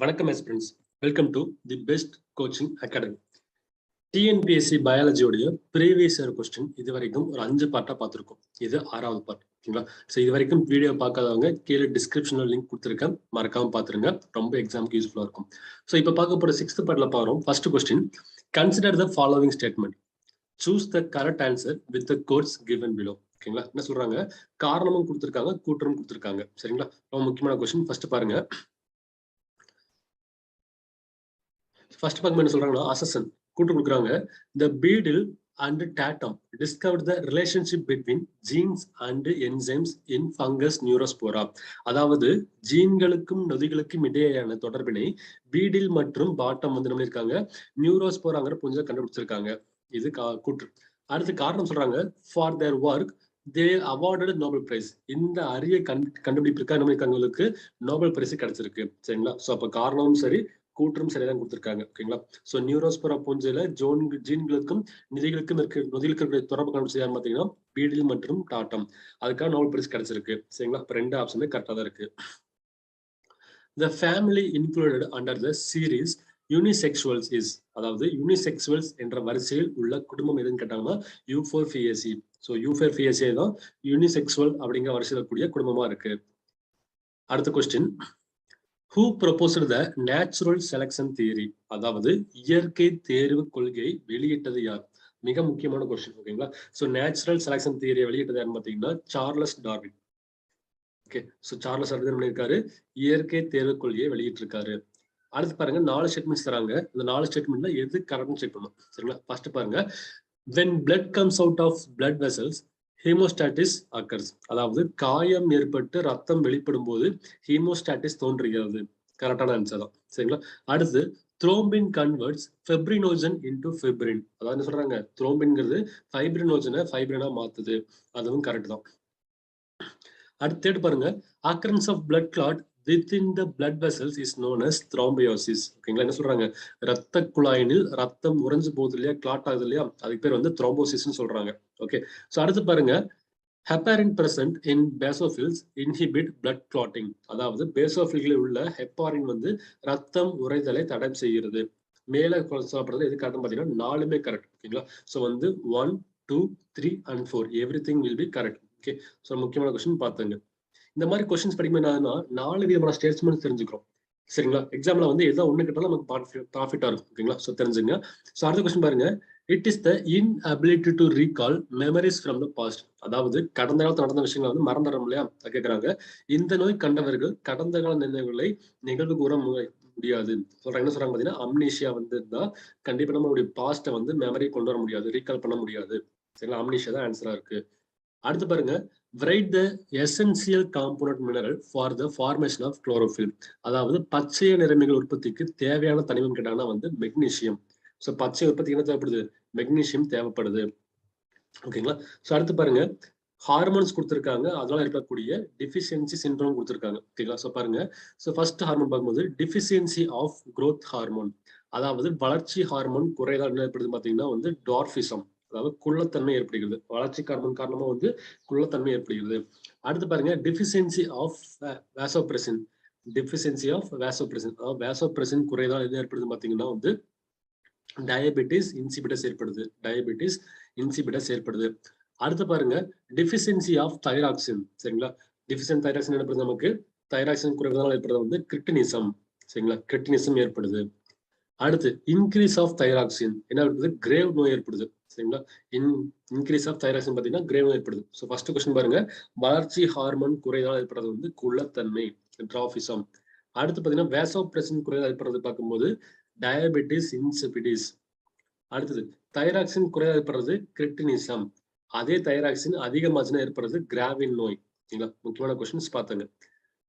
வணக்கம் aspirants, welcome to the best coaching academy. TNPSC பயாலஜியோடைய previous year question இது வரைக்கும் ஒரு 5 பார்ட்டா பார்த்துருக்கோம். இது 6வது பார்ட். ஓகேங்களா? ஸோ இது வரைக்கும் வீடியோ பார்க்காதவங்க கீழே டிஸ்கிரிப்ஷன்ல லிங்க் கொடுத்துருக்கேன், மறக்காம பார்த்துருங்க. ரொம்ப எக்ஸாமுக்கு யூஸ்ஃபுல்லா இருக்கும். ஸோ இப்போ பார்க்க போற 6th பார்ட்ல பாக்குறோம். First question, consider the following statement, choose the correct answer with the codes given below. ஓகேங்களா? என்ன சொல்றாங்க, காரணமும் கொடுத்துருக்காங்க, கூற்றமும் கொடுத்துருக்காங்க. சரிங்களா? ரொம்ப முக்கியமான கொஸ்டின். ஃபர்ஸ்ட் பாருங்க. ஃபர்ஸ்ட் பார்க்கும்போது என்ன சொல்றாங்கன்னா, அசசன் கூட்டு கொடுக்குறாங்க. The Beadle and Tatum discovered the relationship between genes and enzymes in fungus Neurospora. அதாவது ஜீன்களுக்கும் நொதிகளுக்கும் இடையேயான தொடர்பினை பீடில் மற்றும் பாட்டம் வந்து என்ன பண்ணிருக்காங்க, நியூரோஸ்போராங்கிற புஞ்சை கண்டுபிடிச்சிருக்காங்க. இது கூற்று. அடுத்து காரணம் சொல்றாங்க, for their work they awarded Nobel prize. இந்த அரிய கண்டுபிடிப்பிற்காக நம்மளுக்கு நோபல் பிரைஸ் கிடைச்சிருக்கு. சரிங்களா? ஸோ அப்ப காரணமும் சரி, கூற்றும் சரிதான் கொடுத்திருக்காங்க. ஓகேங்களா? சோ நியூரோஸ்போரா பூஞ்சையில ஜீன்களுக்கும் நொதிகளுக்கும் இருக்கிற தொடர்பு கண்டுபிடிச்சது பாத்தீங்கன்னா பீடில் மற்றும் டாட்டம். அதுக்காக நோபல் பிரைஸ் கிடைச்சிருக்கு. சரிங்களா? இப்ப 2 ஆப்ஷனுமே கரெக்டா தான் இருக்கு. The family included under the series unisexuals is, அதாவது யூனிசெக்சுவல்ஸ் என்ற வரிசையில் உள்ள குடும்பம் எதுன்னு கேட்டாங்கன்னா யூஃபோர்பியேசி. ஸோ யூஃபோர்பியேசி தான் யூனிசெக்சுவல் அப்படிங்கிற வரிசையில் கூடிய குடும்பமா இருக்கு. அடுத்த question, who proposed the natural selection theory, அதாவது இயற்கை தேர்வு கொள்கையை வெளியிட்டது யார்? மிக முக்கியமான கொஸ்டின். ஓகேங்களா? சோ நேச்சுரல் செலக்ஷன் தியரியை வெளியிட்டது யாருன்னு பாத்தீங்கன்னா Charles Darwin. Okay, so Charles Darwin என்ன பண்ணிருக்காரு, இயற்கை தேர்வு கொள்கையை வெளியிட்டிருக்காரு. அடுத்து பாருங்க, 4 ஸ்டேட்மெண்ட்ஸ் தராங்க. இந்த 4 ஸ்டேட்மெண்ட்ல எது கரெக்ட்னு செக் பண்ணணும். சரிங்களா? ஃபர்ஸ்ட் பாருங்க, when blood comes out of blood vessels haemostasis occurs, அதாவது காயம் ஏற்பட்டு ரத்தம் வெளிப்படும் போது ஹீமோஸ்டாட்டிஸ் தோன்றுகிறது. கரெக்டான ஆன்சர் தான். சரிங்களா? அடுத்து, த்ரோம்பின் கன்வெர்ட்ஸ் ஃபெப்ரினோஜன் இன்டு ஃபிப்ரின், அதாவது என்ன சொல்றாங்க, த்ரோம்பின்ங்கிறது ஃபைப்ரினோஜனை ஃபைப்ரினா மாத்துது. அதுவும் கரெக்ட் தான். அடுத்து பாருங்க, occurrence of blood clot within the blood vessels is known as thrombosis. ஓகேங்களா? என்ன சொல்றாங்க, ரத்த குழாயினில் ரத்தம் உறைஞ்சு போகுது இல்லையா, கிளாட் ஆகுது இல்லையா, அதுக்கு பேர் வந்து த்ரோம்போசிஸ்ன்னு சொல்றாங்க. ஓகே, சோ அடுத்து பாருங்க, heparin present in basophils inhibit blood clotting, அதாவது பேசோஃபில்களில் உள்ள ஹெப்பாரின் வந்து ரத்தம் உறைதலை தடை செய்கிறது. மேல சொல்லப்படுறது எது கரெக்ட்னு பாத்தீங்கன்னா 4மே கரெக்ட். ஓகேங்களா? சோ வந்து 1, 2, 3 and 4 everything will be correct. Okay, so முக்கியமான கொஸ்டின் பாத்துங்க. இந்த மாதிரி கொஸ்டின்ஸ் படிக்கும்போது என்னன்னா 4 விதமான ஸ்டேட்மெண்ட்ஸ் தெரிஞ்சுக்கிறோம். சரிங்களா? எக்ஸாம்ல வந்து ஏதோ ஒண்ணு கிட்டாலும் நமக்கு ப்ராஃபிட்டா இருக்கும். ஓகேங்களா? சோ தெரிஞ்சுங்க. சோ அடுத்த கொஸ்டின் பாருங்க, it is the inability to recall memories from the past, அதாவது கடந்த காலத்துல நடந்த விஷயங்களை வந்து மறந்துடும் இல்லையா, கேட்கிறாங்க. இந்த நோய் கண்டவர்கள் கடந்த கால நினைவுகளை நிகழ்வு கூற முடியாது சொல்றாங்க. என்ன சொல்றாங்க பாத்தீங்கன்னா, அம்னீஷியா வந்து இருந்தா கண்டிப்பா நம்மளுடைய பாஸ்ட வந்து மெமரி கொண்டு வர முடியாது, ரீகால் பண்ண முடியாது. சரிங்களா? அம்னீஷியா தான் ஆன்சரா இருக்கு. அடுத்து பாருங்க, write the essential component mineral for the formation of chlorophyll, அதாவது பச்சை நிறமிகள் உற்பத்திக்கு தேவையான தனிமம் கேட்டாங்கன்னா வந்து மெக்னீசியம். சோ பச்சை உற்பத்திக்கு என்ன தேவைப்படுது, மெக்னீசியம் தேவைப்படுது. ஓகேங்களா? சோ அடுத்து பாருங்க, ஹார்மோன்ஸ் கொடுத்திருக்காங்க, அதனால இருக்கக்கூடிய டிஃபிஷியன்சி சிண்ட்ரோம் கொடுத்திருக்காங்க. ஓகேங்களா? சோ பாருங்க, சோ ஃபர்ஸ்ட் ஹார்மோன் பார்க்கும்போது டிஃபிஷியன்சி ஆஃப் growth ஹார்மோன், அதாவது வளர்ச்சி ஹார்மோன் குறைதால் என்ன ஏற்படுது பாத்தீங்கன்னா வந்து டார்பிசம், அதாவது குள்ளத்தன்மை ஏற்படுகிறது. வளர்ச்சி ஹார்மோன் காரணமா வந்து குள்ளத்தன்மை ஏற்படுகிறது. அடுத்து பாருங்க, deficiency of vasopressin, deficiency of vasopressin, அதாவது வாசோபிரசின் குறைதால் எது ஏற்படுது பாத்தீங்கன்னா வந்து டயபெட்டிஸ் இன்சிபிடஸ் ஏற்படுது. டயபெட்டிஸ் இன்சிபிடஸ் ஏற்படுது. அடுத்து பாருங்க, டிஃபிஷியன்சி ஆஃப் தைராக்சின். சரிங்களா? டிஃபிஷியன்ட் தைராக்சின் ஏற்படுது, நமக்கு தைராக்சின் குறைவதால் ஏற்படுறது வந்து கிரிட்டினிசம். சரிங்களா? கிரிட்டினிசம் ஏற்படுது. அடுத்து, இன்க்ரீஸ் ஆஃப் தைராக்சின் என்ன ஏற்படுது, கிரேவ் நோய் ஏற்படுது. சரிங்களா? இன்க்ரீஸ் ஆஃப் தைராக்சின் பாத்தீங்கன்னா கிரேவ் நோய் ஏற்படுது. ஸோ ஃபர்ஸ்ட் கொஸ்டின் பாருங்க, வளர்ச்சி ஹார்மோன் குறைதால் ஏற்படுறது வந்து குள்ளத்தன்மை, டிராபிசம். அடுத்து பாத்தீங்கன்னா வேசோபிரசின் குறைதால் ஏற்படுறது பார்க்கும்போது டயபெட்டிஸ் இன்சிபிடிஸ். அடுத்தது, தைராக்சின் குறைதால் ஏற்படுறது கிரிட்டினிசம். அதே தைராக்சின் அதிகமாச்சுன்னா ஏற்படுறது கிராவின் நோய். சரிங்களா? முக்கியமான கொஸ்டின்ஸ் பார்த்துங்க.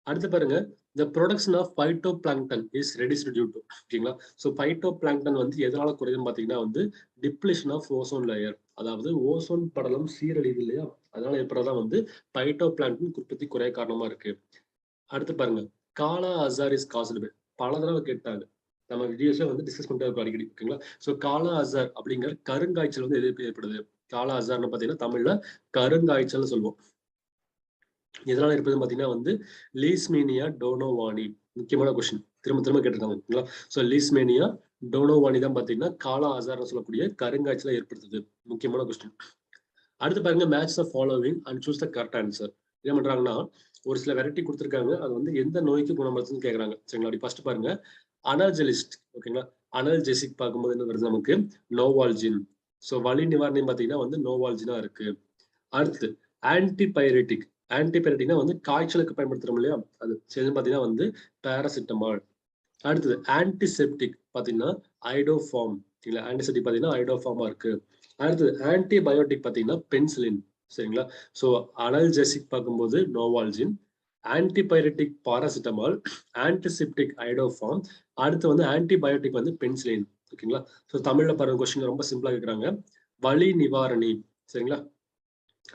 அடுத்து பாருங்க, the production of phytoplankton is reduced due to, ஓகேங்களா? ஸோ phytoplankton வந்து எதனால குறையுதுன்னு பாத்தீங்கன்னா வந்து depletion of ozone layer, அதாவது ஓசோன் படலம் சீரழிது இல்லையா, அதனால ஏற்படுறதா வந்து phytoplankton உற்பத்தி குறைய காரணமா இருக்கு. அடுத்து பாருங்க, காலா அசார் இஸ் காஸ்டு பை, பல தடவை கேட்டாங்க, நம்ம வீடியோஸ்ல வந்து டிஸ்கஸ் பண்ணிட்டு இருக்கோம் அடிக்கடி. ஓகேங்களா? ஸோ காலா அசார் அப்படிங்கிற கருங்காய்ச்சல் வந்து எது ஏற்படுது, காலா அசார்னு பாத்தீங்கன்னா தமிழ்ல கருங்காய்ச்சல் சொல்லுவோம். எதனால இருப்பதுன்னு பாத்தீங்கன்னா வந்து லீஸ்மீனியா டோனோவானி. முக்கியமான கொஸ்டின் திரும்ப திரும்ப கேட்டிருக்காங்க ஓகேங்களா. ஸோ லீஸ்மேனியா டோனோவானி தான் பாத்தீங்கன்னா காலா ஆசார்னு சொல்லக்கூடிய கருங்காய்ச்சலை ஏற்படுத்துது. முக்கியமான கொஸ்டின். அடுத்து பாருங்க match the following and choose the correct answer. என்ன பண்றாங்கன்னா ஒரு சில வெரைட்டி கொடுத்துருக்காங்க, அது வந்து எந்த நோய்க்கு குணப்படுத்துன்னு கேட்கறாங்க சரிங்களா. அப்படி ஃபர்ஸ்ட் பாருங்க அனல்ஜெலிஸ்ட் ஓகேங்களா. அனல்ஜெசிக் பார்க்கும்போது என்ன வருது நமக்கு நோவால்ஜின். ஸோ வலி நிவாரணம் பாத்தீங்கன்னா வந்து நோவால்ஜினா இருக்கு. அடுத்து ஆன்டிபைரட்டிக். ஆன்டிபைரட்டிக்னா வந்து காய்ச்சலுக்கு பயன்படுத்துறோம் இல்லையா, அது சரி பாத்தீங்கன்னா வந்து பேராசிட்டமால். அடுத்தது ஆன்டிசெப்டிக் பாத்தீங்கன்னா ஐடோஃபார்ம். இல்ல ஆன்டிசெப்டிக் பாத்தீங்கன்னா ஐடோஃபார்மா இருக்கு. அடுத்தது ஆன்டிபயோட்டிக் பாத்தீங்கன்னா பென்சிலின் சரிங்களா. ஸோ அனல்ஜெசிக் பார்க்கும்போது நோவால்ஜின், ஆன்டிபயோட்டிக் பாராசிட்டமால், ஆன்டிசெப்டிக் ஐடோஃபார்ம், அடுத்து வந்து ஆன்டிபயோட்டிக் வந்து பென்சிலின் ஓகேங்களா. ஸோ தமிழ்ல பாருங்க கொஸ்டின் ரொம்ப சிம்பிளா கேட்கறாங்க. வலி நிவாரணி சரிங்களா.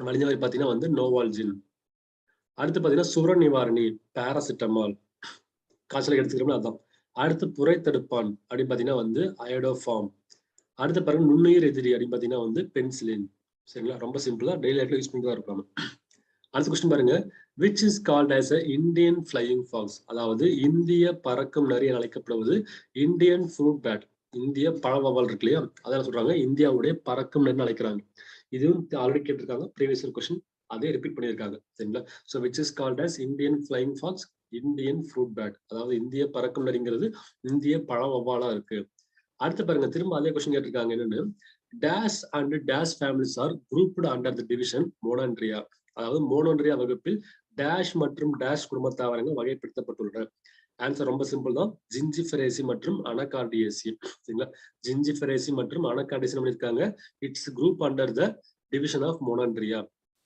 வலி நிவாரணி பாத்தீங்கன்னா வந்து நோவால்ஜின். அடுத்து பாத்தீங்கன்னா சுர நிவாரணி பாராசிட்டமால், காய்ச்சலுக்கு எடுத்துக்கிறோம்னா அதான். அடுத்து புரை தடுப்பான் அப்படின்னு பாத்தீங்கன்னா வந்து அயோடோஃபார்ம். அடுத்து பாருங்க நுண்ணுயிர் எதிரி அப்படின்னு பாத்தீங்கன்னா வந்து பென்சிலின் சரிங்களா. ரொம்ப சிம்பிளா டெய்லி லைஃப்ல யூஸ் பண்ணிட்டு தான் இருப்பாங்க. அடுத்த கொஸ்டின் பாருங்க which is called as a Indian flying fox. அதாவது இந்திய பறக்கும் நரி என அழைக்கப்படுவது இந்தியன் ஃப்ரூட் பேட். இந்திய பழவவால் இருக்கு இல்லையா, அதான் சொல்றாங்க இந்தியாவுடைய பறக்கும் நரின்னு அழைக்கிறாங்க. இதுவும் ஆல்ரெடி கேட்டிருக்காங்க ப்ரீவியஸ் கொஸ்டின், அதே ரிப்பீட் பண்ணியிருக்காங்க சரிங்களா. So which is called as Indian flying fox, Indian fruit bat. அதாவது இந்திய பறக்கும் நரிங்கிறது இந்திய பழவவாலா இருக்கு. அடுத்து பாருங்க திரும்ப அதே கொஸ்டின் கேட்டிருக்காங்க என்னன்னு dash and dash families are grouped under the division Monandria. அதாவது மோனோன்ட்ரியா வகுப்பில் டேஷ் மற்றும் டேஷ் குடும்ப தாவரங்கள் வகைப்படுத்தப்பட்டுள்ளன. ஆன்சர் ரொம்ப சிம்பிள் தான், ஜிஞ்சிஃபெரேசி மற்றும் அனகார்டியேசி சரிங்களா. ஜிஞ்சிஃபெரேசி மற்றும் அனகார்டியேசி இருக்காங்க. Its group under the division of Monandria,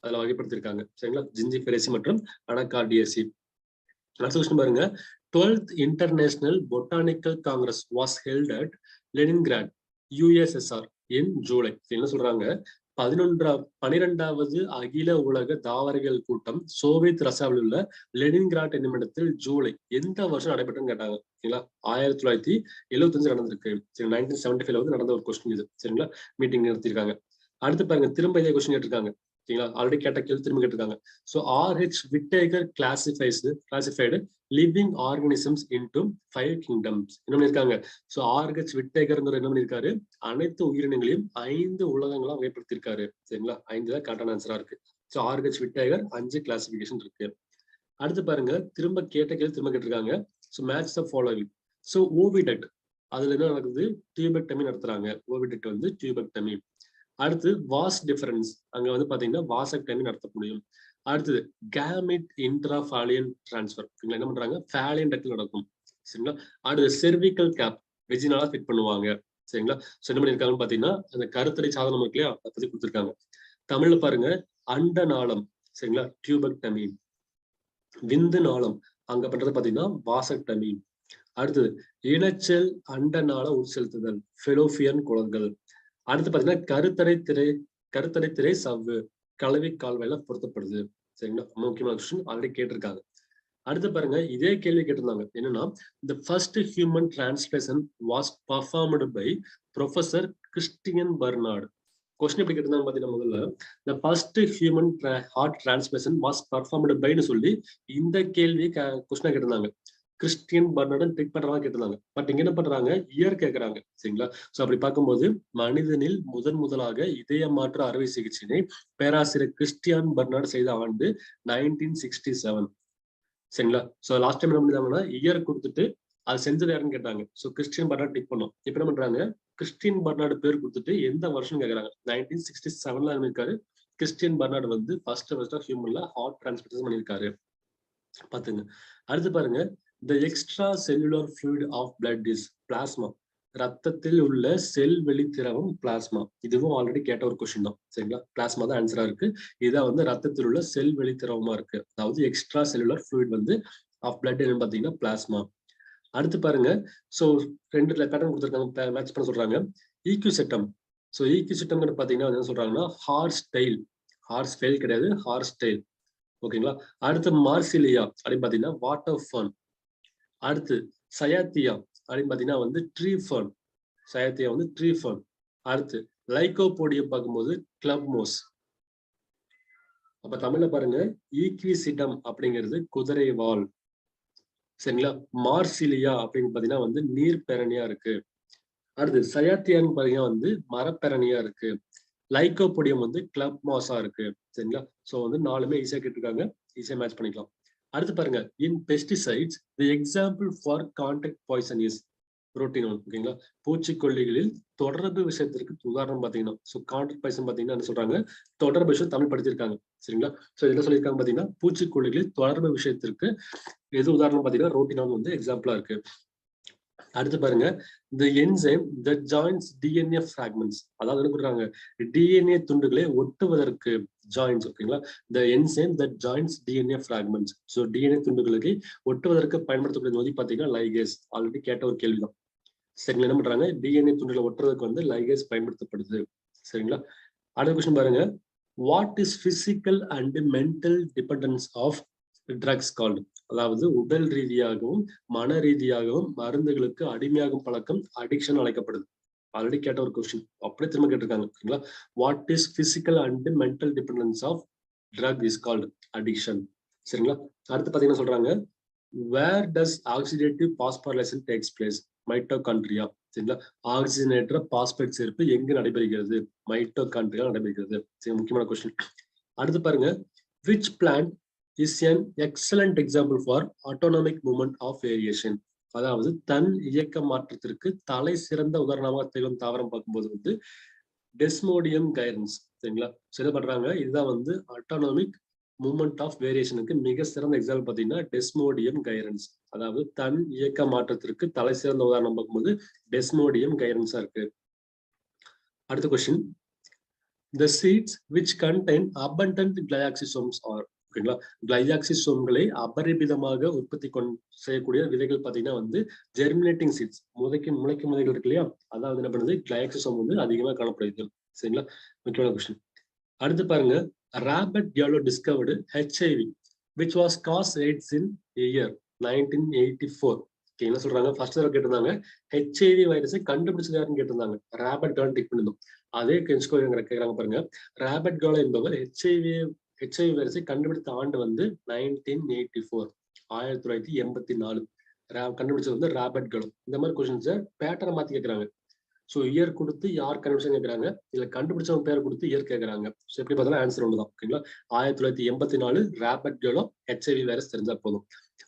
அதுல வகைப்படுத்திருக்காங்க சரிங்களா. ஜிஞ்சிஃபெரேசி மற்றும் அனகார்டியேசி. அடுத்த கொஸ்டின் பாருங்க 12th international botanical Congress was held at Leningrad USSR இன் ஜூலை. என்ன சொல்றாங்க 12வது அகில உலக தாவரவியல் கூட்டம் சோவியத் ரஷ்யாவில் உள்ள லெனின்கிராட் என்னும் இடத்தில் ஜூலை எந்த வருஷம் நடைபெற்றுன்னு கேட்டாங்க சரிங்களா. 1975 நடந்திருக்கு சரி. 1975 வந்து நடந்த ஒரு கொஸ்டின் இது சரிங்களா. மீட்டிங் நடத்திருக்காங்க. அடுத்து பாருங்க திரும்ப இதே கொஸ்டின் கேட்டிருக்காங்க சரிங்களா. ஆல்ரெடி கேட்ட கேள்வி திரும்ப கேட்டிருக்காங்க. So RH Whittaker classified living organisms into 5 kingdoms. என்ன பண்ணிருக்காங்க. ஸோ RH விட்டேகர் என்ன பண்ணிருக்காரு, அனைத்து உயிரினங்களையும் 5 உலகங்களா வகைப்படுத்திருக்காரு சரிங்களா. 5 தான் கரெக்டான ஆன்சரா இருக்கு. ஸோ RH விட்டேகர் 5 கிளாசிபிகேஷன் இருக்கு. அடுத்து பாருங்க திரும்ப கேட்ட கேள்வி திரும்ப கேட்டிருக்காங்க. So match the following. So ஓவிடெட் அதுல என்ன நடக்குது, டியூபெக்டமி நடத்துறாங்க. ஓவிடெட் வந்து டியூபெக்டமி. அடுத்து வாஸ் டிஃபரன்ஸ் அங்க வந்து பாத்தீங்கன்னா வாசக்டமி நடத்த முடியும். அடுத்தது கேமிட் இன்ட்ராஃபாலியன் டிரான்ஸ்ஃபர் என்ன பண்றாங்க, ஃபேலியன் டக்டில் நடக்கும் சரிங்களா. அடுத்து செர்விக்கல் கேப் வெஜினாலா ஃபிட் பண்ணுவாங்க சரிங்களா. ஸோ என்ன பண்ணிருக்காங்கன்னு பாத்தீங்கன்னா அந்த கருத்தடை சாதனம் இருக்கு இல்லையா, அதை பத்தி கொடுத்துருக்காங்க. தமிழ்ல பாருங்க அண்ட நாளம் சரிங்களா டியூபெக்டமி. விந்து நாளம் அங்க பண்றது பாத்தீங்கன்னா வாசக்டமி. அடுத்தது இனச்சல் அண்ட நாள உட்செலுத்துதல் ஃபெலோபியன் குளங்கள். அடுத்து பாத்தீங்கன்னா கருத்தடை திரை சவ்வு கலவி கால்வாயில பொருத்தப்படுது சரிங்களா. முக்கியமான கொஸ்டின் ஆல்ரெடி கேட்டிருக்காங்க. அடுத்து பாருங்க இதே கேள்வி கேட்டிருந்தாங்க என்னன்னா the first human translation was performed by Professor Christian Barnard. Question எப்படி கேட்டிருந்தாங்க பாத்தீங்கன்னா முதல்ல the first human heart translation was performed by ன்னு சொல்லி இந்த கேள்வி கொஸ்டினா கேட்டிருந்தாங்க. கிறிஸ்டியன் பர்னார்டன் பிக் பண்றதா கேட்டிருந்தாங்க. பட் இங்க என்ன பண்றாங்க இயர் கேட்கறாங்க சரிங்களா. சோ அப்படி பார்க்கும்போது மனிதனில் முதலாக இதய மாற்று அறுவை சிகிச்சையை பேராசிரியர் கிறிஸ்டியன் பர்னார்ட் செய்த ஆண்டு 1967 சரிங்களா. சோ லாஸ்ட் டைம் என்ன பண்ணிருந்தாங்கன்னா இயர் கொடுத்துட்டு அது செஞ்சது யாருன்னு கேட்டாங்க. சோ கிறிஸ்டியன் பர்னார்ட் டிக் பண்ணோம். இப்ப என்ன பண்றாங்க கிறிஸ்டியன் பர்னார்டு பேர் கொடுத்துட்டு எந்த வருஷம் கேட்கறாங்க. 1967 இருக்காரு கிறிஸ்டியன் பர்னார்டு வந்து ஃபர்ஸ்ட் ஹியூமன்ல ஹார்ட் டிரான்ஸ்பிளேஷன் பண்ணியிருக்காரு பாத்துங்க. அடுத்து பாருங்க the extra cellular fluid of blood is plasma. ரத்தத்தில் உள்ள செல் வெளித்திரவம் பிளாஸ்மா. இதுவும் ஆல்ரெடி கேட்ட ஒரு கொஸ்டின் தான் சரிங்களா. பிளாஸ்மா தான் ஆன்சரா இருக்கு. இதான் வந்து ரத்தத்தில் உள்ள செல் வெளித்திரவமா இருக்கு. அதாவது எக்ஸ்ட்ரா செல்லுலர் ஃப்ளூயிட் வந்து ஆஃப் பிளட் என்னன்னு பாத்தீங்கன்னா பிளாஸ்மா. அடுத்து பாருங்க சோ 2 பேட்டர்ன் கொடுத்துருக்காங்க மேட்ச் பண்ண சொல்றாங்க. ஈக்யூசெட்டம். சோ ஈக்யூசெட்டம் பாத்தீங்கன்னா என்ன சொல்றாங்கன்னா ஹார்ஸ் டெயில், ஹார்ஸ் ஃபெயில் கிடையாது ஹார்ஸ் டெயில் ஓகேங்களா. அடுத்து மார்சிலியா அப்படின்னு பாத்தீங்கன்னா வாட்டர் ஃபர்ன். அடுத்து சயாத்தியா அப்படின்னு பாத்தீங்கன்னா வந்து ட்ரீ ஃபர்ன். சயாத்தியா வந்து ட்ரீ ஃபர்ன். அடுத்து லைகோபோடியம் பார்க்கும்போது கிளப் மோஸ். அப்ப தமிழ்ல பாருங்க ஈக்விசிடம் அப்படிங்கிறது குதிரை வால். சரிங்களா. மார்சிலியா அப்படின்னு பாத்தீங்கன்னா வந்து நீர் பேரணியா இருக்கு. அடுத்து சயாத்தியான்னு பாத்தீங்கன்னா வந்து மரப்பேரணியா இருக்கு. லைக்கோபோடியம் வந்து கிளப் மாஸா இருக்கு. சரிங்களா. சோ வந்து 4மே ஈஸியா கேட்டிருக்காங்க. ஈஸியா மேட்ச் பண்ணிக்கலாம். அடுத்து பாருங்க, in pesticides the example for contact poison is புரோட்டினோல். ஓகேங்களா. பூச்சிக்கொல்லிகளில் தொடர்பு விஷயத்திற்கு உதாரணம் பாத்தீங்கன்னா, சோ கான்டாக்ட் பாய்சன் பாத்தீங்கன்னா என்ன சொல்றாங்க, தொடர்பு விஷயம் தமிழ் படிச்சிருக்காங்க. சரிங்களா. சோ என்ன சொல்லியிருக்காங்க பாத்தீங்கன்னா, பூச்சிக்கொல்லிகளில் தொடர்பு விஷயத்திற்கு எது உதாரணம் பாத்தீங்கன்னா ரோட்டினால் வந்து எக்ஸாம்பிளா இருக்கு. அடுத்து பாருங்க, the enzyme that joins DNA fragments. அதாவது என்ன சொல்றாங்க, DNA துண்டுகளை ஒட்டுவதற்கு ஜாயின்ஸ். ஓகேங்களா. the enzyme that joins DNA fragments. so DNA துண்டுகளுக்கு ஒட்டுவதற்கு பயன்படுத்தக்கூடிய நொதி பாத்தீங்கன்னா லைகேஸ். ஆல்ரெடி கேட்ட ஒரு கேள்விதான். சரிங்களா. என்ன பண்றாங்க, DNA துண்டுகளை ஒட்டுறதுக்கு வந்து லைகேஸ் பயன்படுத்தப்படுது. சரிங்களா. அடுத்த கொஸ்டின் பாருங்க, what is physical and mental dependence of drugs called. அதாவது உடல் ரீதியாகவும் மன ரீதியாகவும் மருந்துகளுக்கு அடிமையாகும் பழக்கம் அடிக்ஷன் அழைக்கப்படுது. ஆல்ரெடி கேட்ட ஒரு கொஸ்டின், அப்படியே திரும்ப கேட்டிருக்காங்க. ஓகேங்களா. What is physical and mental dependence of drug is called addiction. சரிங்களா. அடுத்து பாத்தீங்கன்னா சொல்றாங்க, where does oxidative phosphorylation takes place. Mitochondria. சரிங்களா. ஆக்சிஜனேற்ற பாஸ்பேட் சேர்ப்பு எங்கு நடைபெறுகிறது, மைட்டோகாண்ட்ரியா நடைபெறுகிறது. சரி, முக்கியமான கொஸ்டின். அடுத்து பாருங்க, which plant is an excellent example for autonomic movement of variation. அதாவது தன் இயக்க மாற்றத்திற்கு தலை சிறந்த உதாரணமாக திகழும் தாவரம் பார்க்கும்போது வந்து டெஸ்மோடியம் கைரன்ஸ். சரிங்களா. என்ன பண்றாங்க, இதுதான் வந்து ஆட்டோனாமிக் மூவ்மெண்ட் ஆஃப் வேரியேஷனுக்கு மிக சிறந்த எக்ஸாம்பிள் பாத்தீங்கன்னா டெஸ்மோடியம் கைரன்ஸ். அதாவது தன் இயக்க மாற்றத்திற்கு தலை சிறந்த உதாரணம் பார்க்கும்போது டெஸ்மோடியம் கைரன்ஸா இருக்கு. அடுத்த question, the seeds which contain abundant glyoxysomes are. ஓகேங்களா. கிளையாக்சிசோம்களை அபரிமிதமாக உற்பத்தி செய்யக்கூடிய விதைகள் பாத்தீங்கன்னா வந்து ஜெர்மினேட்டிங் சீட்ஸ், முளைக்கும் விதைகள் இருக்கு இல்லையா, அதாவது என்ன பண்ணுது, கிளையாக்சிசோம் வந்து அதிகமா காணப்படுது. சரிங்களா. முக்கியமான கொஸ்டின். அடுத்து பாருங்க, Robert Khelo discovered HIV which was caused AIDS in year 1984. என்ன சொல்றாங்க, ஃபர்ஸ்ட் தடவை கேட்டிருந்தாங்க HIV வைரஸை கண்டுபிடிச்சது யாருன்னு கேட்டிருந்தாங்க. ராபர்ட் கேலோ டிக் பண்ணிருந்தோம். அதே கேட்கிறாங்க பாருங்க, ராபர்ட் கேலோ என்பவர் HIV வைரஸை கண்டுபிடித்த ஆண்டு வந்து 1984, 1984. கண்டுபிடிச்சது வந்து ராபர்ட் கேலோ. இந்த மாதிரி கொஸ்டின்ஸை பேட்டரை மாத்தி கேட்கறாங்க. சோ இயர் கொடுத்து யார் கண்டுபிடிச்சா கேட்கறாங்க, இல்ல கண்டுபிடிச்சவங்க பேர் கொடுத்து இயர் கேட்கறாங்க. சோ எப்படி பார்த்தாலும் ஆன்சர் ஒண்ணுதான். ஓகேங்களா. 1984 ராபர்ட் கேலோ HIV வைரஸ் தெரிஞ்சா போதும்.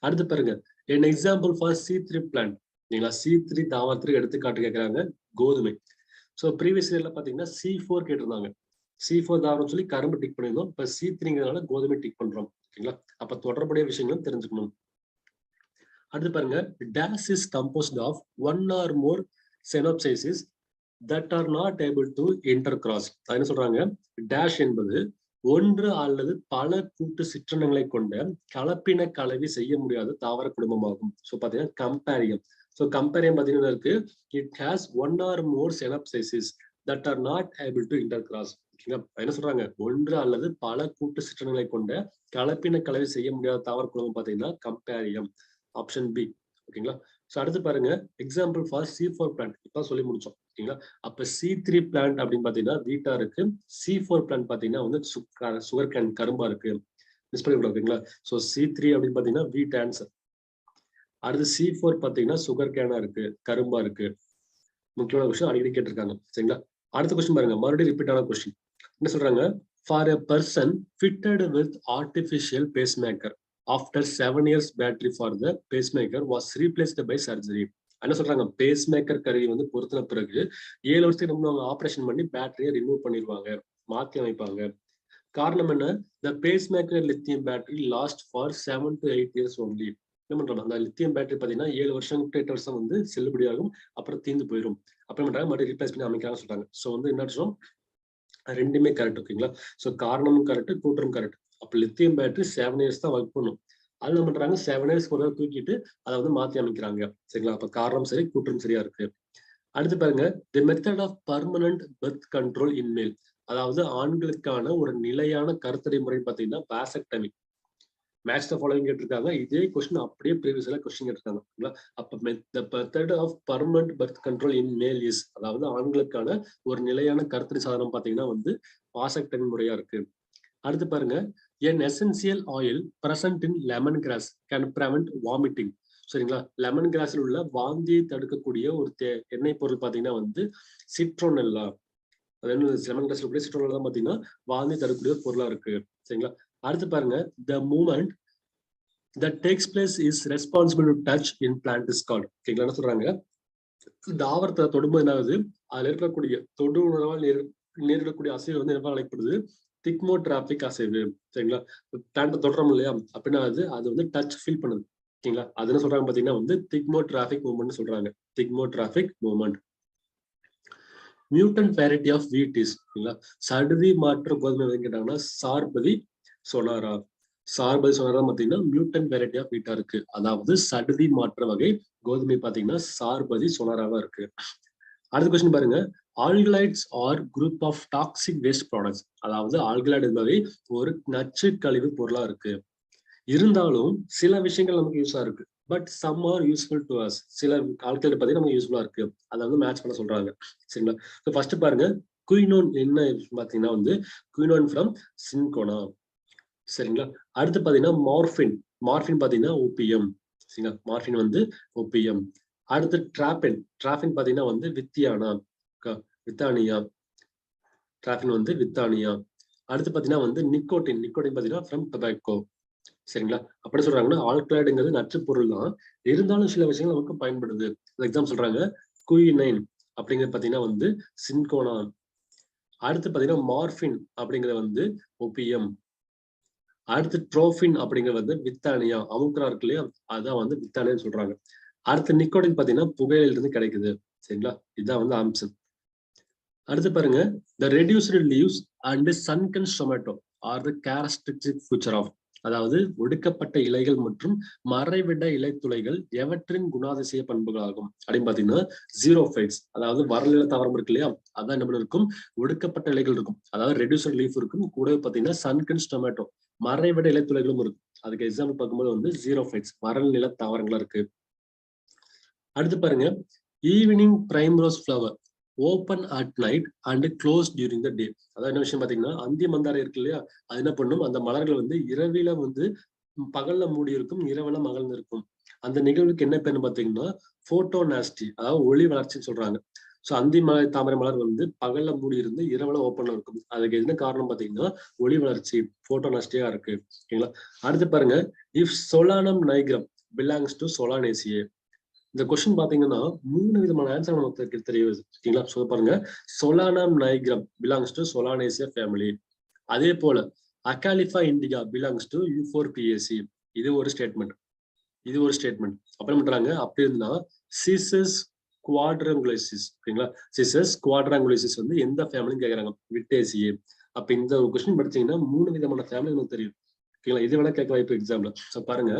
அடுத்து பாருங்க, an example for C3 plant. நீங்களா C3 தாவரத்திற்கு எடுத்துக்காட்டு கேட்கறாங்க, கோதுமை. சோ ப்ரீவியஸ் இயர்ல பாத்தீங்கன்னா C4 கேட்டிருந்தாங்க. C4 தாவரம் சொல்லி கரும்பு டிக் பண்ணிருந்தோம். இப்ப C3ங்கிறதுனால கோதுமை டிக் பண்றோம். ஓகேங்களா. அப்ப தொடர்புடைய விஷயங்களும் தெரிஞ்சுக்கணும். அடுத்து பாருங்க, dash is composed of one or more synapses that are not able to intercross. என்ன சொல்றாங்க, dash என்பது ஒன்று அல்லது பல கூட்டு சிற்றனங்களை கொண்ட கலப்பின கலவி செய்ய முடியாத தாவர குடும்பமாகும். சோ பாத்தீங்கன்னா கம்பேரியம். சோ கம்பேரியம் பாத்தீங்கன்னா இருக்கு, it has one or more synapses that are not able to intercross. என்ன சொல்றாங்க, ஒன்று அல்லது பல கூட்டு சிற்றனங்களை கொண்ட கலப்பின கலவி செய்ய முடியாத தாவர குடும்பம் பாத்தீங்கன்னா கம்பேரியம். Option B. ஓகேங்களா. சோ அடுத்து பாருங்க, எக்ஸாம்பிள் ஃபார் C4 பிளான்ட். இப்ப சொல்லி முடிச்சோம். ஓகேங்களா. அப்ப C3 பிளான்ட் அப்படின்னு பாத்தீங்கன்னா வீட்டா இருக்கு. C4 பிளான்ட் பாத்தீங்கன்னா வந்து சுகர் கேன் கரும்பா இருக்கு. மிஸ் பண்ணிக்கூடாது. ஓகேங்களா. சோ C3 அப்படின்னு பாத்தீங்கன்னா வீட் ஆன்சர். அடுத்து C4 பாத்தீங்கன்னா சுகர் கேனா இருக்கு, கரும்பா இருக்கு. முக்கியமான கொஸ்டின், அடிக்கடி கேட்டிருக்காங்க. சரிங்களா. அடுத்த கொஸ்டின் பாருங்க, மறுபடியும் ரிப்பீட் ஆன கொஸ்டின். என்ன சொல்றாங்க, for a person fitted with artificial pacemaker after 7 years battery for the pacemaker was replaced by surgery. என்ன சொல்றாங்க, பேஸ்மேக்கர் கருவி வந்து பொருத்தின பிறகு 7 வருஷத்துக்கு நம்ம ஆபரேஷன் பண்ணி பேட்டரியை ரிமூவ் பண்ணிடுவாங்க, மாத்தி அமைப்பாங்க. காரணம் என்ன, the pacemaker lithium battery last for 7 to 8 years only. என்ன பண்றாங்க, அந்த லித்தியம் பேட்டரி பாத்தீங்கன்னா 7 வருஷம் to 8 வருஷம் வந்து செல்லுபடியாகும், அப்புறம் தீர்ந்து போயிடும். அப்புறம் பண்றாங்க, மறுபடியும் ரீப்ளேஸ் பண்ணி அமைக்கிறாங்க சொல்றாங்க. சோ வந்து என்ன அர்த்தம், ரெண்டுமே கரெக்ட். ஓகேங்களா. சோ காரணமும் கரெக்ட், கூட்டரும் கரெக்ட். அப்ப லித்தியம் பேட்டரி 7 இயர்ஸ் தான் ஒர்க் பண்ணும். அது என்ன பண்றாங்க, 7 இயர்ஸ் ஒரு தூக்கிட்டு அதை வந்து மாத்தி அமைக்கிறாங்க. சரிங்களா. அப்ப காரணம் சரி, கூட்டரும் சரியா இருக்கு. அடுத்து பாருங்க, the method of permanent birth control in male. அதாவது ஆண்களுக்கான ஒரு நிலையான கருத்தடை முறை பாத்தீங்கன்னா வாசெக்டமி. மேட்ச் த ஃபாலோவிங் கேட்டிருக்காங்க. இதே கொஸ்டின் அப்படியே ப்ரீவியஸ்ல கொஸ்டின் கேட்டிருக்காங்க. அப்ப the method of permanent birth control in male is, அதாவது ஆண்களுக்கான ஒரு நிலையான கருத்தடை சாதனம் பாத்தீங்கன்னா வந்து வாசெக்டமி முறையா இருக்கு. அடுத்து பாருங்க, an essential oil present in lemon grass can prevent vomiting. சரிங்களா? லெமன் கிராஸ்ல உள்ள வாந்தியை தடுக்கக்கூடிய ஒரு எண்ணெய் பொருள் பாத்தீங்கன்னா வந்து சிட்ரோனெல்லா. அதாவது லெமன் கிராஸ்ல கூட சிட்ரோனெல்லா தான் பாத்தீங்கன்னா வாந்தி தடுக்கக்கூடிய ஒரு பொருளா இருக்கு. சரிங்களா? அடுத்து பாருங்க, the moment that takes place is responsible to touch in plant is called. ஓகேங்களா? என்ன சொல்றாங்க, தாவரத்தை தொடும்போது என்ன ஆகுது, அதுல இருக்கக்கூடிய தொடு உணர்வால் நேரிடக்கூடிய அசைவு வந்து என்ன அழைக்கப்படுது, திக்மோட்ராபிக் அசைவு. சரிங்களா? பிளான்ட் தொடுறோம் இல்லையா, அப்படின்னா அது வந்து டச் ஃபீல் பண்ணுது. ஓகேங்களா? அது என்ன சொல்றாங்க பாத்தீங்கன்னா வந்து திக்மோட்ராபிக் மூவ்மெண்ட் சொல்றாங்க. Thigmotropic movement. Mutant variety of wheat is, சடுதி மாற்ற கோதுமை கேட்டாங்கன்னா சார்பதி சொனாரா. சார்பதி சொனாரா பாத்தீங்கன்னா மியூட்டன் பேரிட்டி ஆஃப் வீட்டா இருக்கு. அதாவது சடுதி மாற்ற வகை கோதுமை பாத்தீங்கன்னா சார்பதி சொனாராவா இருக்கு. அடுத்த கொஸ்டின் பாருங்க, alkaloids are group of toxic waste products. அதாவது ஆல்கலைட் என்பவை ஒரு நச்சு கழிவு பொருளா இருக்கு. இருந்தாலும் சில விஷயங்கள் நமக்கு யூஸா இருக்கு. But some are useful to us. சில ஆல்கலைட் பார்த்தீங்கன்னா நமக்கு யூஸ்ஃபுல்லா இருக்கு. அதை வந்து மேட்ச் பண்ண சொல்றாங்க. சரிங்களா? ஸோ ஃபர்ஸ்ட் பாருங்க, குயினோன் என்ன பாத்தீங்கன்னா வந்து குயினோன் ஃப்ரம் சின்கோனா. சரிங்களா? அடுத்து பாத்தீங்கன்னா மார்பின். மார்பின் பாத்தீங்கன்னா ஓபிஎம். சரிங்களா? மார்பின் வந்து ஓபிஎம். அடுத்து டிராபின். டிராபின் பாத்தீங்கன்னா வந்து வித்தியானா, வித்தானியா. டிராபின் வந்து வித்தானியா. அடுத்து பாத்தீங்கன்னா வந்து நிக்கோட்டின். நிக்கோட்டின் பாத்தீங்கன்னா ஃப்ரம் டொபாக்கோ. சரிங்களா? அப்படி சொல்றாங்கன்னா ஆல்கலைடுங்கிறது நச்சு பொருள் தான், இருந்தாலும் சில விஷயங்கள் நமக்கு பயன்படுது. எக்ஸாம் சொல்றாங்க, குயினைன் அப்படிங்கிறது பாத்தீங்கன்னா வந்து சின்கோனா. அடுத்து பாத்தீங்கன்னா மார்பின் அப்படிங்கிறது வந்து ஓபிஎம். அடுத்து ட்ரோபின் அப்படிங்கிறது வந்து வித்தானியா. அமுக்ரா இருக்கு இல்லையா, அதான் வந்து வித்தானியான்னு சொல்றாங்க. அடுத்து நிக்கோட்டின் பாத்தீங்கன்னா புகையில இருந்து கிடைக்குது. சரிங்களா? இதுதான் வந்து ஆம்சன். அடுத்து பாருங்க, the reduced leaves and sunken tomato are the characteristic feature of. அதாவது ஒடுக்கப்பட்ட இலைகள் மற்றும் மறைவிட இலைத்துளைகள் எவற்றின் குணாதிசய பண்புகளாகும் அப்படின்னு பாத்தீங்கன்னா ஜீரோஃபைட்ஸ். அதாவது வரநில தாவரம் இருக்கு இல்லையா, அதான் என்ன இருக்கும், ஒடுக்கப்பட்ட இலைகள் இருக்கும். அதாவது ரெடியூஸ்டு லீஃப் இருக்கும், கூட பாத்தீங்கன்னா சன்கன் டொமேட்டோ மறைவிட இலைத்துளைகளும் இருக்கும். அதுக்கு எக்ஸாம்பிள் பார்க்கும்போது வந்து ஜீரோஃபைட்ஸ் வரநில தாவரங்களா இருக்கு. அடுத்து பாருங்க, evening primrose flower open at night and close during the day. அதாவது என்ன விஷயம் பாத்தீங்கன்னா, அந்திய மந்தாரை இருக்கு இல்லையா, அது என்ன பண்ணும், அந்த மலர்கள் வந்து இரவில வந்து பகல்ல மூடி இருக்கும், இரவுல மகள்ந்து இருக்கும். அந்த நிகழ்வுக்கு என்ன பேருன்னு பாத்தீங்கன்னா போட்டோனாஸ்டி, அதாவது ஒளி வளர்ச்சின்னு சொல்றாங்க. சோ அந்தி தாமரை மலர் வந்து பகல்ல மூடி இருந்து இரவுல ஓப்பன்ல இருக்கும். அதுக்கு என்ன காரணம் பாத்தீங்கன்னா ஒளி வளர்ச்சி, போட்டோனாஸ்டியா இருக்கு. ஓகேங்களா? அடுத்து பாருங்க, இஃப் சொலானம் நைக்ரம் பிலாங்ஸ் டு சொலானேசியே. இந்த கொஸ்டின் பாத்தீங்கன்னா 3 விதமான ஆன்சர் நமக்கு தெரியுது. ஓகேங்களா? சொல்ல பாருங்க, சொலானம் நைக்ரம் பிலாங்ஸ் டு சொலானேசியா ஃபேமிலி. அதே போல அகாலிஃபா இண்டிகா பிலாங்ஸ் டு யூஃபோர்பியேசி. இது ஒரு ஸ்டேட்மெண்ட். இது ஒரு ஸ்டேட்மெண்ட். அப்புறம் பண்றாங்க, அப்படி இருந்தா சிசஸ் குவாட்ரங்குலேசிஸ். ஓகேங்களா? சிசஸ் குவாட்ரங்குலேசிஸ் வந்து எந்த ஃபேமிலின்னு கேக்குறாங்க, விட்டேசியே. அப்ப இந்த கொஸ்டின் படிச்சீங்கன்னா 3 விதமான ஃபேமிலி நமக்கு தெரியும். ஓகேங்களா? இது வேணா கேட்க வாய்ப்பு எக்ஸாம்ல. சோ பாருங்க,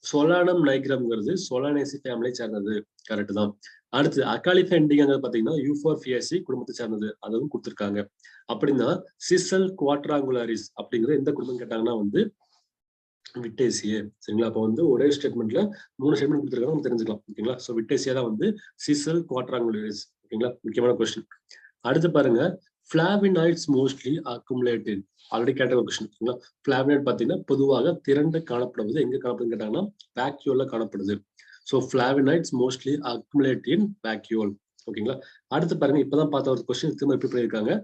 சொலானம் நைக்ரம்ங்கிறது சொலானேசி ஃபேமிலியை சேர்ந்தது. கரெக்ட் தான். அடுத்து அகாலிஃபா இண்டிகாங்கிறது பாத்தீங்கன்னா யூஃபோர்பியேசி குடும்பத்தை சேர்ந்தது. அதுவும் கொடுத்திருக்காங்க. அப்படின்னா சிசல் குவாட்ராங்குலாரிஸ் அப்படிங்கிறது எந்த குடும்பம் கேட்டாங்கன்னா வந்து விட்டேசியே. சரிங்களா? அப்ப வந்து ஒரே ஸ்டேட்மெண்ட்ல 3 ஸ்டேட்மெண்ட் கொடுத்திருக்காங்க, நம்ம தெரிஞ்சுக்கலாம். ஓகேங்களா? சோ விட்டேசியா தான் வந்து சிசல் குவாட்ராங்குலாரிஸ். ஓகேங்களா? முக்கியமான கொஸ்டின். அடுத்து பாருங்க, பிளாவினாய்ட்ஸ் மோஸ்ட்லி அக்குமுலேட்டட். ஆல்ரெடி கேட்ட ஒரு கொஸ்டின். ஓகேங்களா? பிளாவினாய்ட் பாத்தீங்கன்னா பொதுவாக திரண்டு காணப்படுவது எங்க காணப்படுதுன்னு கேட்டாங்கன்னா வேக்யூல்ல காணப்படுது. சோ பிளாவினாய்ட்ஸ் மோஸ்ட்லி அக்குமுலேட் இன் வேக்யூல். ஓகேங்களா? அடுத்து பாருங்க, இப்பதான் பார்த்த ஒரு கொஸ்டின் திரும்ப ரிப்பீட் பண்ணிருக்காங்க.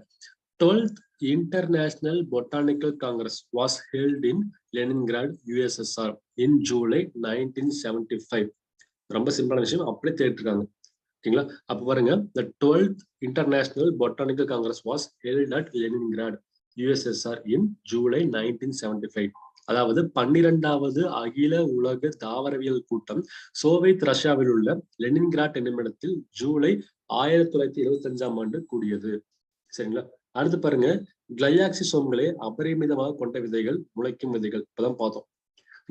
12th International Botanical Congress was held in Leningrad, USSR in July 1975. ரொம்ப சிம்பிளான விஷயம், அப்படியே தேடிருக்காங்க. ஓகேங்களா? அப்ப பாருங்க, the 12th International Botanical Congress was held at Leningrad, USSR in July 1975. அதாவது 12வது அகில உலக தாவரவியல் கூட்டம் சோவியத் ரஷ்யாவில் உள்ள லெனின்கிராட் என்னும் இடத்தில் ஜூலை 1975ஆம் ஆண்டு கூடியது. சரிங்களா? அடுத்து பாருங்க, கிளையாக்சிசோம்களை அபரிமிதமாக கொண்ட விதைகள் முளைக்கும் விதைகள். இப்பதான் பார்த்தோம்.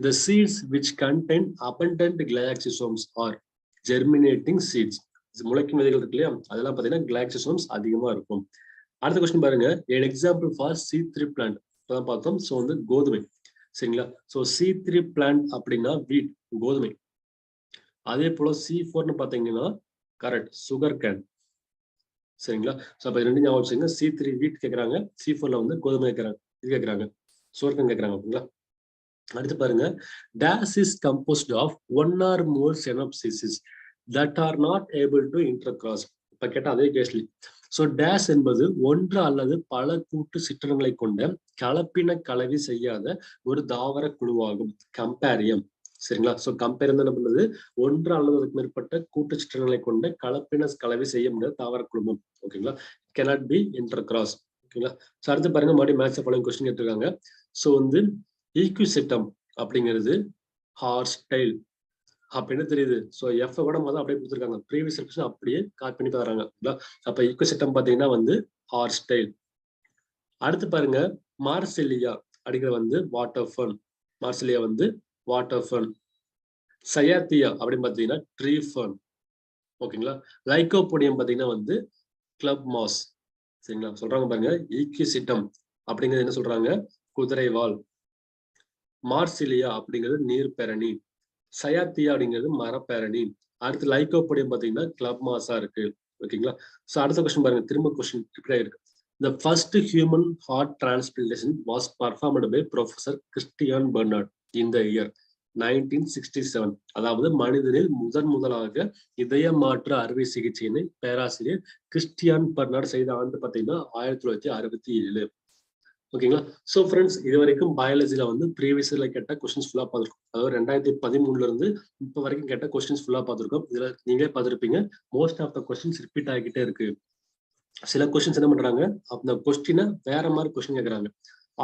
The seeds which contain abundant glycosomes are germinating seeds. முளைக்கும் விதைகள் இருக்கு இல்லையா, அதெல்லாம் பாத்தீங்கன்னா கிளையாக்சிசோம்ஸ் அதிகமா இருக்கும். அடுத்த கொஸ்டின் பாருங்க, an example for C3 plant. இப்பதான் பார்த்தோம். சோ வந்து கோதுமை. சரிங்களா? சோ C3 plant அப்படின்னா வீட், கோதுமை. அதே போல C4ன்னு பாத்தீங்கன்னா கரெக்ட், சுகர் கேன். சரிங்களா? சோ அப்ப ரெண்டு ஞாபகம் வச்சுங்க. C3 வீட் கேக்குறாங்க, C4ல வந்து கோதுமை கேக்குறாங்க, இது கேக்குறாங்க, சுகர் கேன் கேக்குறாங்க. ஓகேங்களா? அடுத்து பாருங்க, dash is composed of one or more synapses that are not able to intercross. இப்ப கேட்டா அதே கேஸ்லி. சோ டேஷ் என்பது ஒன்று அல்லது பல கூட்டு சிற்றங்களை கொண்ட கலப்பின கலவி செய்யாத ஒரு தாவர குழுவாகும். கம்பேரியம். சரிங்களா? சோ கம்பேரியம் என்ன பண்ணுது, ஒன்று அல்லது அதுக்கு மேற்பட்ட கூட்டு சிற்றங்களை கொண்ட கலப்பின கலவி செய்ய முடியாத தாவர குழுமம். ஓகேங்களா? cannot be intercross. ஓகேங்களா? சோ அடுத்து பாருங்க, மறுபடியும் மேட்ச் ஃபாலோயிங் கொஸ்டின் கேட்டிருக்காங்க. சோ வந்து ஈக்விசிட்டம் அப்படிங்கிறது ஹார்ஸ் டைல் அப்படின்னு தெரியுது. ஸோ எஃப் கூட முதல்ல அப்படியே கொடுத்துருக்காங்க, ப்ரீவியஸ் எபிசோட் அப்படியே காப்பி பண்ணி தராங்க. அப்ப ஈக்விசிட்டம் பாத்தீங்கன்னா வந்து ஹார்ஸ் டைல். அடுத்து பாருங்க, மார்சிலியா அப்படிங்கிற வந்து வாட்டர் ஃபர்ன். மார்சிலியா வந்து வாட்டர் ஃபர்ன். சயாத்தியா அப்படின்னு பாத்தீங்கன்னா ட்ரீ ஃபர்ன். ஓகேங்களா? லைக்கோபோடியம் பாத்தீங்கன்னா வந்து கிளப் மாஸ். சரிங்களா? சொல்றாங்க பாருங்க, ஈக்விசிட்டம் அப்படிங்கிறது என்ன சொல்றாங்க, குதிரைவால். மார்சிலியா அப்படிங்கிறது நீர்பெரணி. சயாத்தியா அப்படிங்கிறது மரப்பேரணி. அடுத்து லைக்கோபோடியம் பாத்தீங்கன்னா கிளப் மாஸா இருக்கு. ஓகேங்களா? சோ அடுத்த கொஸ்டின் பாருங்க, திரும்ப கொஸ்டின் ரிப்பீட் ஆயிருக்கு. The first human heart transplantation was performed by Professor Christian Barnard in the year 1967. அதாவது மனிதனில் முதலாக இதய மாற்று அறுவை சிகிச்சையினை பேராசிரியர் கிறிஸ்டியான் பர்னார்ட் செய்த ஆண்டு பாத்தீங்கன்னா 1967. ஓகேங்களா? சோ ஃப்ரெண்ட்ஸ், இது வரைக்கும் பயாலஜில வந்து ப்ரீவியஸ் இயர்ல கேட்ட கொஸ்டின்ஸ் ஃபுல்லா பார்த்துருக்கோம். அதாவது 2013 இருந்து இப்ப வரைக்கும் கேட்ட கொஸ்டின்ஸ் ஃபுல்லா பார்த்துருக்கோம். இதுல நீங்களே பார்த்துருப்பீங்க, most of the questions repeat ஆகிட்டே இருக்கு. சில கொஸ்டின்ஸ் என்ன பண்றாங்க, அந்த கொஸ்டினை வேற மாதிரி கொஸ்டின் கேட்கறாங்க,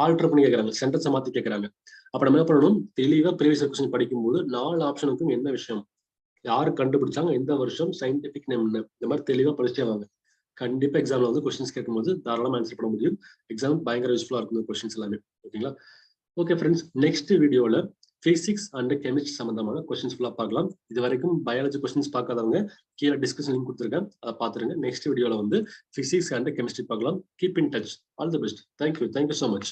ஆல்டர் பண்ணி கேட்கறாங்க, சென்டென்ஸை மாத்தி கேட்கறாங்க. அப்ப நம்ம என்ன பண்ணணும், தெளிவா ப்ரீவியஸ் கொஸ்டின் படிக்கும்போது 4 ஆப்ஷனுக்கும் என்ன விஷயம், யாரு கண்டுபிடிச்சாங்க, எந்த வருஷம், சயின்டிபிக் நேம் என்ன, இந்த மாதிரி தெளிவா படிச்சே வாங்க. கண்டிப்பா எக்ஸாம்ல வந்து கொஸ்டின்ஸ் கேட்கும்போது தாராளமா ஆன்சர் பண்ண முடியும். எக்ஸாம் பயங்கர யூஸ்ஃபுல்லா இருக்கும் கொஸ்டின்ஸ் எல்லாமே. ஓகேங்களா? ஓகே ஃப்ரெண்ட்ஸ், நெக்ஸ்ட் வீடியோல பிசிக்ஸ் அண்ட் கெமிஸ்ட்ரி சம்பந்தமான கொஸ்டின்ஸ் ஃபுல்லா பார்க்கலாம். இது வரைக்கும் பயாலஜி கொஸ்டின்ஸ் பார்க்காதவங்க கீழே டிஸ்கஷன் லிங்க் கொடுத்துருக்கேன், அதை பார்த்துருங்க. நெக்ஸ்ட் வீடியோல வந்து பிசிக்ஸ் அண்ட் கெமிஸ்ட்ரி பார்க்கலாம். Keep in touch. All the best. Thank you so much.